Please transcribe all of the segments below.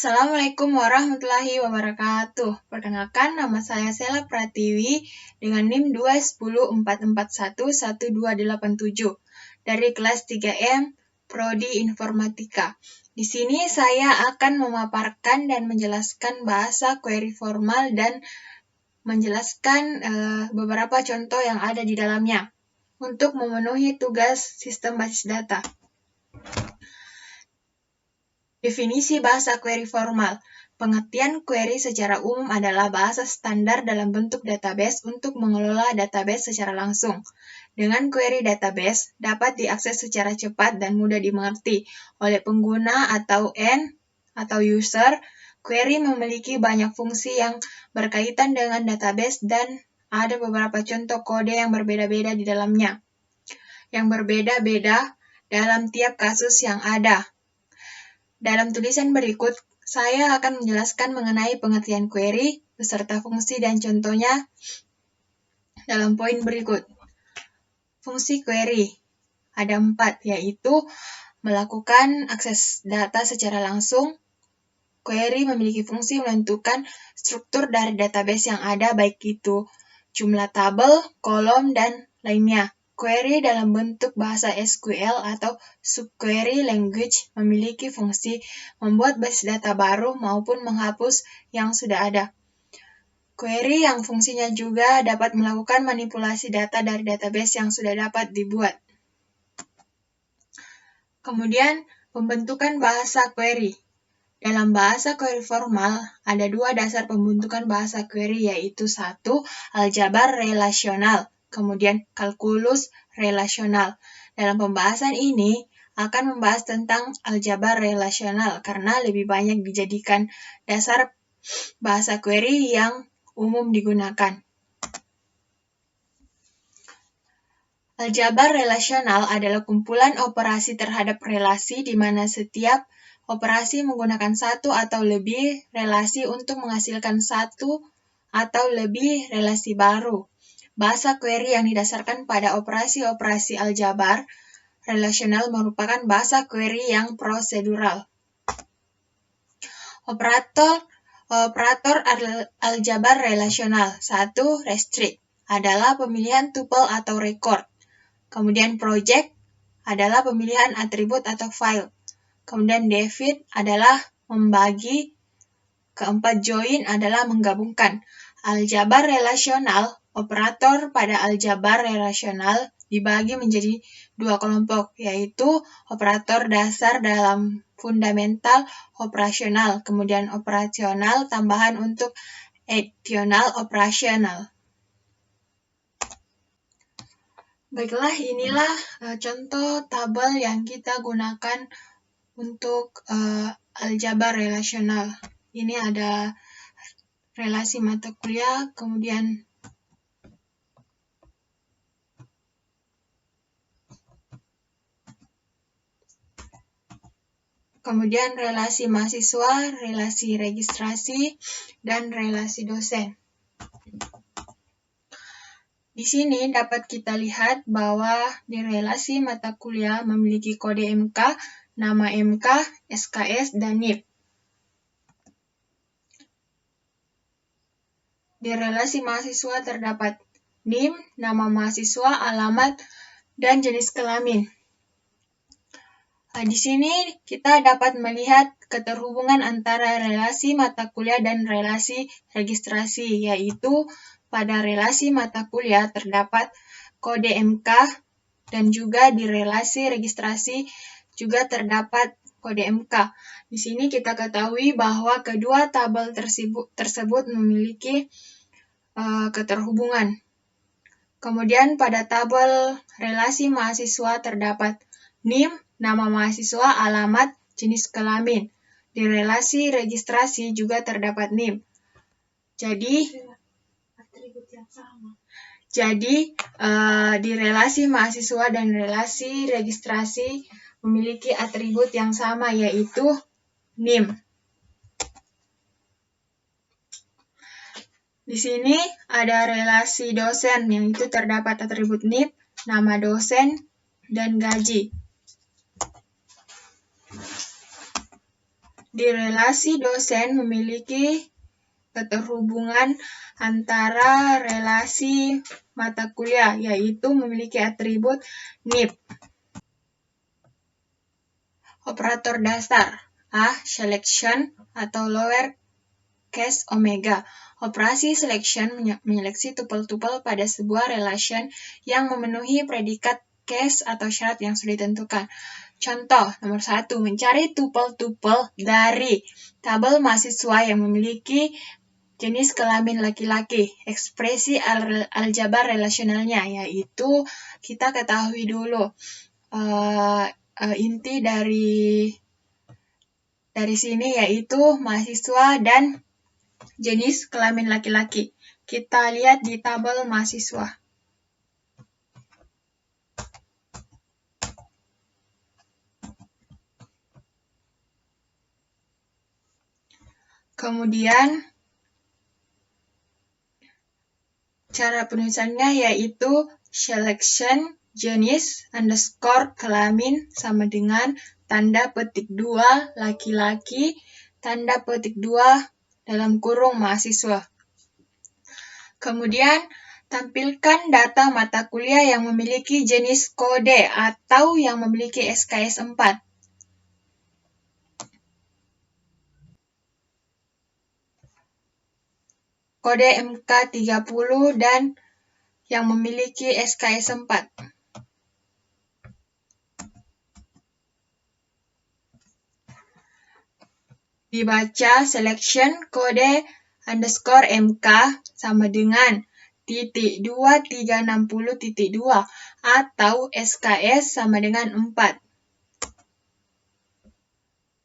Assalamualaikum warahmatullahi wabarakatuh. Perkenalkan, nama saya Sela Pratiwi dengan NIM 21044112887 dari kelas 3M Prodi Informatika. Di sini saya akan memaparkan dan menjelaskan bahasa query formal dan menjelaskan beberapa contoh yang ada di dalamnya untuk memenuhi tugas sistem basis data. Definisi bahasa query formal. Pengertian query secara umum adalah bahasa standar dalam bentuk database untuk mengelola database secara langsung. Dengan query database dapat diakses secara cepat dan mudah dimengerti oleh pengguna atau user. Query memiliki banyak fungsi yang berkaitan dengan database dan ada beberapa contoh kode yang berbeda-beda di dalamnya. Yang berbeda-beda dalam tiap kasus yang ada. Dalam tulisan berikut, saya akan menjelaskan mengenai pengertian query, beserta fungsi dan contohnya dalam poin berikut. Fungsi query ada 4, yaitu melakukan akses data secara langsung. Query memiliki fungsi menentukan struktur dari database yang ada, baik itu jumlah tabel, kolom, dan lainnya. Query dalam bentuk bahasa SQL atau subquery language memiliki fungsi membuat basis data baru maupun menghapus yang sudah ada. Query yang fungsinya juga dapat melakukan manipulasi data dari database yang sudah dapat dibuat. Kemudian, pembentukan bahasa query. Dalam bahasa query formal, ada 2 dasar pembentukan bahasa query, yaitu 1. Aljabar relasional, kemudian kalkulus relasional. Dalam pembahasan ini, akan membahas tentang aljabar relasional karena lebih banyak dijadikan dasar bahasa query yang umum digunakan. Aljabar relasional adalah kumpulan operasi terhadap relasi di mana setiap operasi menggunakan satu atau lebih relasi untuk menghasilkan satu atau lebih relasi baru. Bahasa query yang didasarkan pada operasi-operasi aljabar relasional merupakan bahasa query yang prosedural. Operator aljabar relasional. 1. Restrict adalah pemilihan tuple atau record. Kemudian project adalah pemilihan atribut atau file. Kemudian divide adalah membagi. Keempat, join adalah menggabungkan. Aljabar relasional, operator pada aljabar relasional dibagi menjadi 2 kelompok, yaitu operator dasar dalam fundamental operasional, kemudian operasional tambahan untuk additional operational. Baiklah, inilah contoh tabel yang kita gunakan untuk aljabar relasional. Ini ada relasi mata kuliah, kemudian relasi mahasiswa, relasi registrasi, dan relasi dosen. Di sini dapat kita lihat bahwa di relasi mata kuliah memiliki kode MK, nama MK, SKS, dan NIP. Di relasi mahasiswa terdapat NIM, nama mahasiswa, alamat, dan jenis kelamin. Di sini kita dapat melihat keterhubungan antara relasi mata kuliah dan relasi registrasi, yaitu pada relasi mata kuliah terdapat kode MK dan juga di relasi registrasi juga terdapat kode MK. Di sini kita ketahui bahwa kedua tabel tersebut memiliki keterhubungan. Kemudian pada tabel relasi mahasiswa terdapat NIM, nama mahasiswa, alamat, jenis kelamin. Di relasi registrasi juga terdapat NIM. Jadi di relasi mahasiswa dan relasi registrasi memiliki atribut yang sama, yaitu NIM. Di sini ada relasi dosen, yang itu terdapat atribut NIP, nama dosen, dan gaji. Di relasi dosen memiliki keterhubungan antara relasi mata kuliah, yaitu memiliki atribut NIP. Operator dasar A. Selection atau lower case omega. Operasi selection menyeleksi tupel-tupel pada sebuah relation yang memenuhi predikat case atau syarat yang sudah ditentukan. Contoh, nomor 1, mencari tupel-tupel dari tabel mahasiswa yang memiliki jenis kelamin laki-laki. Ekspresi aljabar relasionalnya, yaitu kita ketahui dulu inti dari sini, yaitu mahasiswa dan jenis kelamin laki-laki. Kita lihat di tabel mahasiswa. Kemudian cara penulisannya yaitu selection jenis underscore kelamin sama dengan tanda petik 2 laki-laki, tanda petik 2 dalam kurung mahasiswa. Kemudian tampilkan data mata kuliah yang memiliki jenis kode atau yang memiliki SKS 4. Kode MK30 dan yang memiliki SKS 4. Dibaca selection kode underscore MK sama dengan .2360.2 atau SKS sama dengan 4.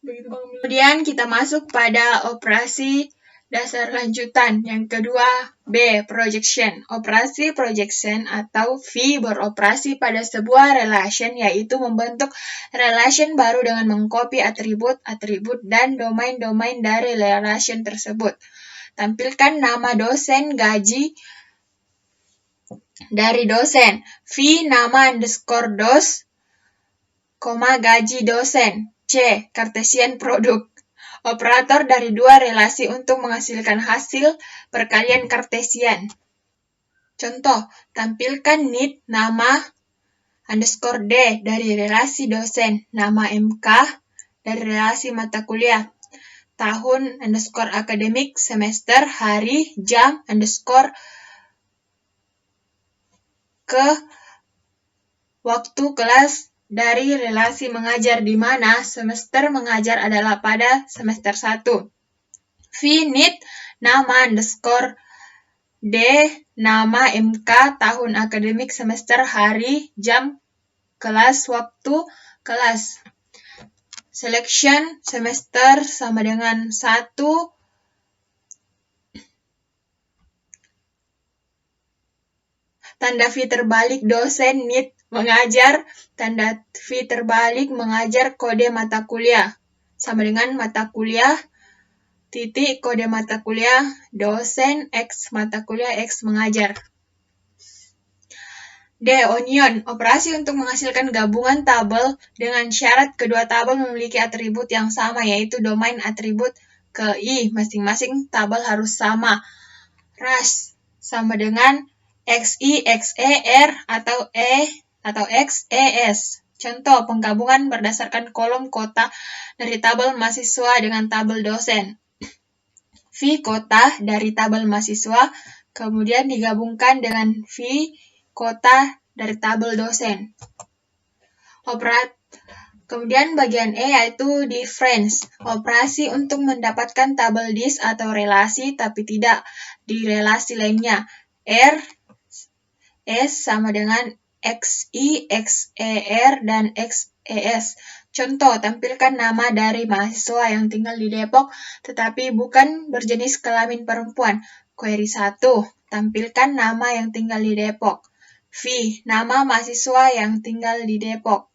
Kemudian kita masuk pada operasi dasar lanjutan. Yang kedua, B. Projection. Operasi projection atau V beroperasi pada sebuah relation, yaitu membentuk relation baru dengan mengcopy atribut-atribut dan domain-domain dari relation tersebut. Tampilkan nama dosen, gaji dari dosen. V nama underscore dos, gaji dosen. C. Cartesian product. Operator dari dua relasi untuk menghasilkan hasil perkalian Kartesian. Contoh, tampilkan NIT nama underscore D dari relasi dosen, nama MK dari relasi mata kuliah, tahun underscore akademik, semester, hari, jam underscore ke waktu kelas dari relasi mengajar, di mana semester mengajar adalah pada semester 1. V NIT nama underscore D nama MK tahun akademik, semester, hari, jam, kelas, waktu kelas. Selection semester sama dengan 1. Tanda V terbalik dosen NIT mengajar, tanda V terbalik mengajar kode mata kuliah sama dengan mata kuliah titik kode mata kuliah dosen X mata kuliah X mengajar. D. Onion. Operasi untuk menghasilkan gabungan tabel dengan syarat kedua tabel memiliki atribut yang sama, yaitu domain atribut ke I. Masing-masing tabel harus sama. Ras sama dengan XI, XER atau E atau XES. Contoh, penggabungan berdasarkan kolom kota dari tabel mahasiswa dengan tabel dosen. V kota dari tabel mahasiswa, kemudian digabungkan dengan V kota dari tabel dosen. Kemudian bagian E yaitu difference. Operasi untuk mendapatkan tabel dis atau relasi tapi tidak di relasi lainnya. R, S sama dengan XI, XER, dan XES. Contoh, tampilkan nama dari mahasiswa yang tinggal di Depok tetapi bukan berjenis kelamin perempuan. Query 1, tampilkan nama yang tinggal di Depok. V, nama mahasiswa yang tinggal di Depok.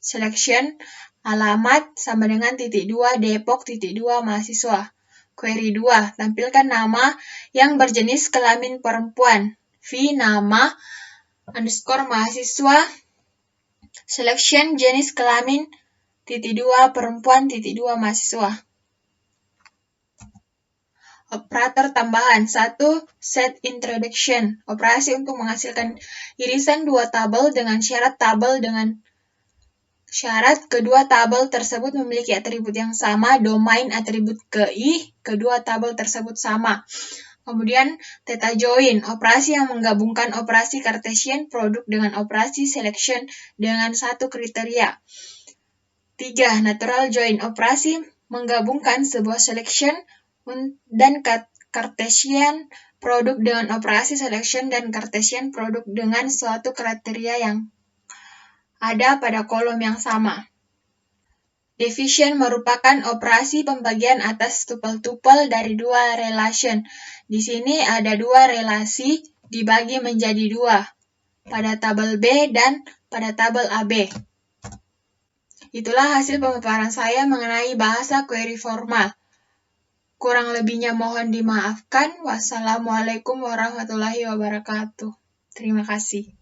Selection, alamat sama dengan .2 Depok .2 mahasiswa. Query 2, tampilkan nama yang berjenis kelamin perempuan. V, nama underscore mahasiswa, selection jenis kelamin .2 perempuan .2 mahasiswa. Operator tambahan. 1. Set introduction. Operasi untuk menghasilkan irisan dua tabel dengan syarat kedua tabel tersebut memiliki atribut yang sama, domain atribut KI, kedua tabel tersebut sama. Kemudian theta join, operasi yang menggabungkan operasi Cartesian produk dengan operasi selection dengan satu kriteria. 3. Natural join, operasi menggabungkan sebuah selection dan Cartesian produk dengan operasi selection dan Cartesian produk dengan suatu kriteria yang ada pada kolom yang sama. Division merupakan operasi pembagian atas tupel-tupel dari dua relation. Di sini ada dua relasi dibagi menjadi dua, pada tabel B dan pada tabel AB. Itulah hasil pemaparan saya mengenai bahasa query formal. Kurang lebihnya mohon dimaafkan. Wassalamualaikum warahmatullahi wabarakatuh. Terima kasih.